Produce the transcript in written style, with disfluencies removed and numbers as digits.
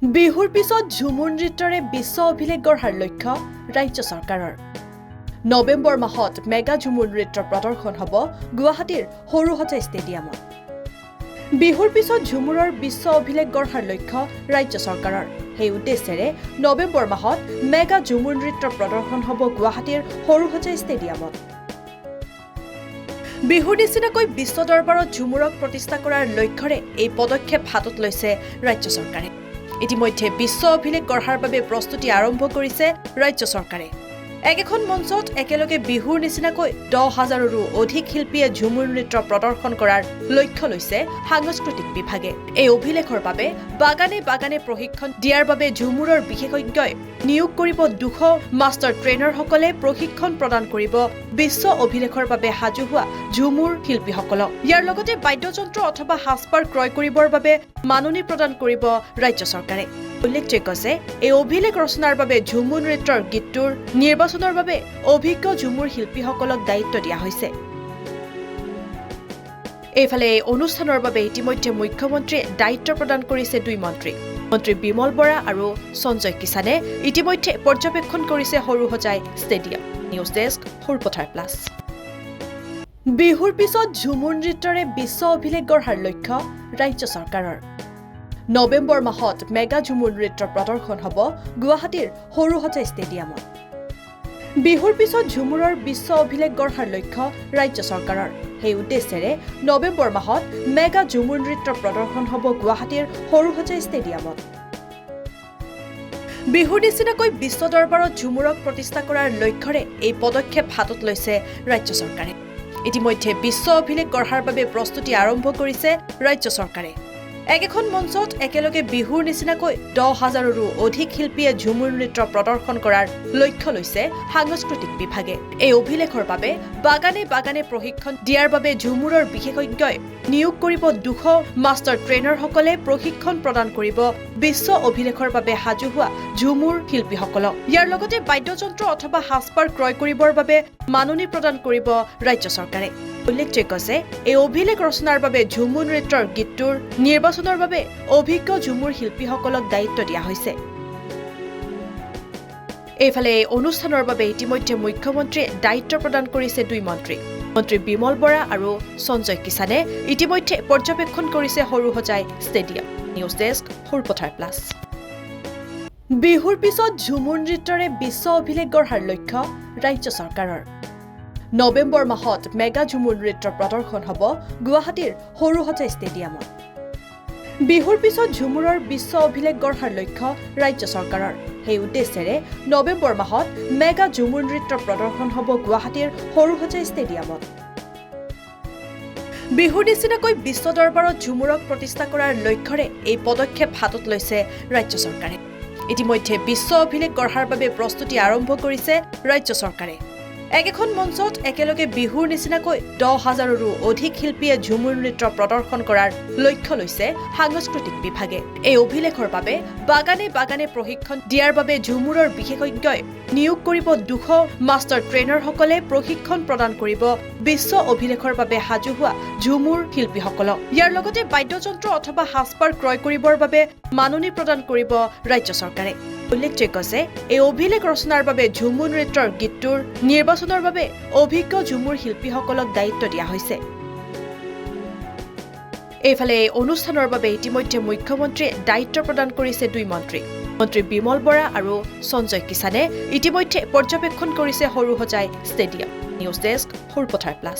বিহুৰ পিছত ঝুমুৰ নৃত্যৰে বিশ্ব অভিলেখ গঢ়াৰ লক্ষ্য ৰাজ্য চৰকাৰৰ। নৱেম্বৰ মাহত মেগা ঝুমুৰ নৃত্যৰ প্ৰদৰ্শন হ'ব গুৱাহাটীৰ সৰুসজাই ষ্টেডিয়ামত। বিহুৰ পিছত ঝুমুৰৰ বিশ্ব অভিলেখ গঢ়াৰ লক্ষ্য ৰাজ্য চৰকাৰৰ। সেই উদ্দেশ্যেৰে নৱেম্বৰ মাহত মেগা ঝুমুৰ নৃত্যৰ প্ৰদৰ্শন হ'ব গুৱাহাটীৰ সৰুসজাই ষ্টেডিয়ামত। বিহুৰ নিচিনাকৈ বিশ্ব দৰবাৰত ঝুমুৰক প্ৰতিষ্ঠা কৰাৰ লক্ষ্যৰে এই পদক্ষেপ হাতত লৈছে ৰাজ্য চৰকাৰে। ইতিমধ্যে বিশ্ব অভিলেখ গঢ়াৰ বাবে প্ৰস্তুতি আৰম্ভ কৰিছে ৰাজ্য চৰকাৰে। একেখন মঞ্চত একেলগে বিহুৰ নিচিনাকৈ 10,000ৰো অধিক শিল্পীয়ে ঝুমুৰ নৃত্য প্ৰদৰ্শন কৰাৰ লক্ষ্য লৈছে সাংস্কৃতিক বিভাগে। এই অভিলেখৰ বাবে বাগানে বাগানে প্ৰশিক্ষণ দিয়াৰ বাবে ঝুমুৰৰ বিশেষজ্ঞই নিয়োগ কৰিব 200 মাষ্টাৰ ট্ৰেইনাৰসকলে প্ৰশিক্ষণ প্ৰদান কৰিব বিশ্ব অভিলেখৰ বাবে সাজু হোৱা ঝুমুৰ শিল্পীসকলক। ইয়াৰ লগতে বাদ্যযন্ত্ৰ অথবা সাজপাৰ ক্ৰয় কৰিবৰ বাবে মাননি প্ৰদান কৰিব ৰাজ্য চৰকাৰে। উল্লেখযোগ্য যে এই অভিলেখ ৰচনাৰ বাবে ঝুমুৰ নৃত্যৰ গীতটোৰ নিৰ্বাচনৰ বাবে অভিজ্ঞ ঝুমুৰ শিল্পীসকলক দায়িত্ব দিয়া হৈছে। এইফালে এই অনুষ্ঠানৰ বাবে ইতিমধ্যে মুখ্যমন্ত্ৰীয়ে দায়িত্ব প্ৰদান কৰিছে 2 মন্ত্ৰী। মন্ত্ৰী বিমল বৰা আৰু সঞ্জয় কিষাণে ইতিমধ্যে পৰ্যবেক্ষণ কৰিছে Sarusajai stadium. News desk Sarupathar plus. বিহুৰ পিছত ঝুমুৰ নৃত্যৰে বিশ্ব অভিলেখ গঢ়াৰ লক্ষ্য ৰাজ্য চৰকাৰৰ। নৱেম্বৰ মাহত মেগা ঝুমুৰ নৃত্যৰ প্ৰদৰ্শন হ'ব গুৱাহাটীৰ সৰুসজাই ষ্টেডিয়ামত। বিহুৰ পিছত ঝুমুৰৰ বিশ্ব অভিলেখ গঢ়াৰ লক্ষ্য ৰাজ্য চৰকাৰৰ। সেই উদ্দেশ্যেৰে নৱেম্বৰ মাহত মেগা ঝুমুৰ নৃত্যৰ প্ৰদৰ্শন হ'ব গুৱাহাটীৰ সৰুসজাই ষ্টেডিয়ামত। বিহুৰ নিচিনাকৈ বিশ্ব দৰবাৰত ঝুমুৰক প্ৰতিষ্ঠা কৰাৰ লক্ষ্যৰে এই পদক্ষেপ হাতত লৈছে ৰাজ্য চৰকাৰে। ইতিমধ্যে বিশ্ব অভিলেখ গঢ়াৰ বাবে প্ৰস্তুতি আৰম্ভ কৰিছে ৰাজ্য চৰকাৰে। একেখন মঞ্চত একেলগে বিহুৰ নিচিনাকৈ 10,000ৰো অধিক শিল্পীয়ে ঝুমুৰ নৃত্য প্ৰদৰ্শন কৰাৰ লক্ষ্য লৈছে সাংস্কৃতিক বিভাগে। এই অভিলেখৰ বাবে বাগানে বাগানে প্ৰশিক্ষণ দিয়াৰ বাবে ঝুমুৰৰ বিশেষজ্ঞই নিয়োগ কৰিব 200 মাষ্টাৰ ট্ৰেইনাৰসকলে প্ৰশিক্ষণ প্ৰদান কৰিব বিশ্ব অভিলেখৰ বাবে সাজু হোৱা ঝুমুৰ শিল্পীসকলক। ইয়াৰ লগতে বাদ্যযন্ত্ৰ অথবা সাজপাৰ ক্ৰয় কৰিবৰ বাবে মাননি প্ৰদান কৰিব ৰাজ্য চৰকাৰে। উল্লেখযোগ্য যে এই অভিলেখ ৰচনাৰ বাবে ঝুমুৰ নৃত্যৰ গীতটোৰ নিৰ্বাচনৰ বাবে অভিজ্ঞ ঝুমুৰ শিল্পীসকলক দায়িত্ব দিয়া হৈছে। এইফালে এই অনুষ্ঠানৰ বাবে ইতিমধ্যে মুখ্যমন্ত্ৰীয়ে দায়িত্ব প্ৰদান কৰিছে 2 মন্ত্ৰী। মন্ত্ৰী বিমল বৰা আৰু সঞ্জয় কিষাণে ইতিমধ্যে পৰ্যবেক্ষণ কৰিছে Sarusajai stadium. News desk Sarupathar plus. বিহুৰ পিছত ঝুমুৰ নৃত্যৰে বিশ্ব অভিলেখ গঢ়াৰ লক্ষ্য ৰাজ্য চৰকাৰৰ। নৱেম্বৰ মাহত মেগা ঝুমুৰ নৃত্যৰ প্ৰদৰ্শন হ'ব গুৱাহাটীৰ সৰুসজাই ষ্টেডিয়ামত। বিহুৰ পিছত ঝুমুৰৰ বিশ্ব অভিলেখ গঢ়াৰ লক্ষ্য ৰাজ্য চৰকাৰৰ। সেই উদ্দেশ্যেৰে নৱেম্বৰ মাহত মেগা ঝুমুৰ নৃত্যৰ প্ৰদৰ্শন হ'ব গুৱাহাটীৰ সৰুসজাই ষ্টেডিয়ামত। বিহুৰ নিচিনাকৈ বিশ্ব দৰবাৰত ঝুমুৰক প্ৰতিষ্ঠা কৰাৰ লক্ষ্যৰে এই পদক্ষেপ হাতত লৈছে ৰাজ্য চৰকাৰে। ইতিমধ্যে বিশ্ব অভিলেখ গঢ়াৰ বাবে প্ৰস্তুতি আৰম্ভ কৰিছে ৰাজ্য চৰকাৰে। একেখন মঞ্চত একেলগে বিহুৰ নিচিনাকৈ 10,000ৰো অধিক শিল্পীয়ে ঝুমুৰ নৃত্য প্ৰদৰ্শন কৰাৰ লক্ষ্য লৈছে সাংস্কৃতিক বিভাগে। এই অভিলেখৰ বাবে বাগানে বাগানে প্ৰশিক্ষণ দিয়াৰ বাবে ঝুমুৰৰ বিশেষজ্ঞই নিয়োগ কৰিব 200 মাষ্টাৰ ট্ৰেইনাৰসকলে প্ৰশিক্ষণ প্ৰদান কৰিব বিশ্ব অভিলেখৰ বাবে সাজু হোৱা ঝুমুৰ শিল্পীসকলক। ইয়াৰ লগতে বাদ্যযন্ত্ৰ অথবা সাজপাৰ ক্ৰয় কৰিবৰ বাবে মাননি প্ৰদান কৰিব ৰাজ্য চৰকাৰে। উল্লেখযোগ্য যে এই অভিলেখ ৰচনাৰ বাবে ঝুমুৰ নৃত্যৰ গীতটোৰ নিৰ্বাচনৰ বাবে অভিজ্ঞ ঝুমুৰ শিল্পীসকলক দায়িত্ব দিয়া হৈছে। এইফালে এই অনুষ্ঠানৰ বাবে ইতিমধ্যে মুখ্যমন্ত্ৰীয়ে দায়িত্ব প্ৰদান কৰিছে 2 মন্ত্ৰী। মন্ত্ৰী বিমল বৰা আৰু সঞ্জয় কিষাণে ইতিমধ্যে পৰ্যবেক্ষণ কৰিছে Sarusajai stadium. News desk Sarupathar plus.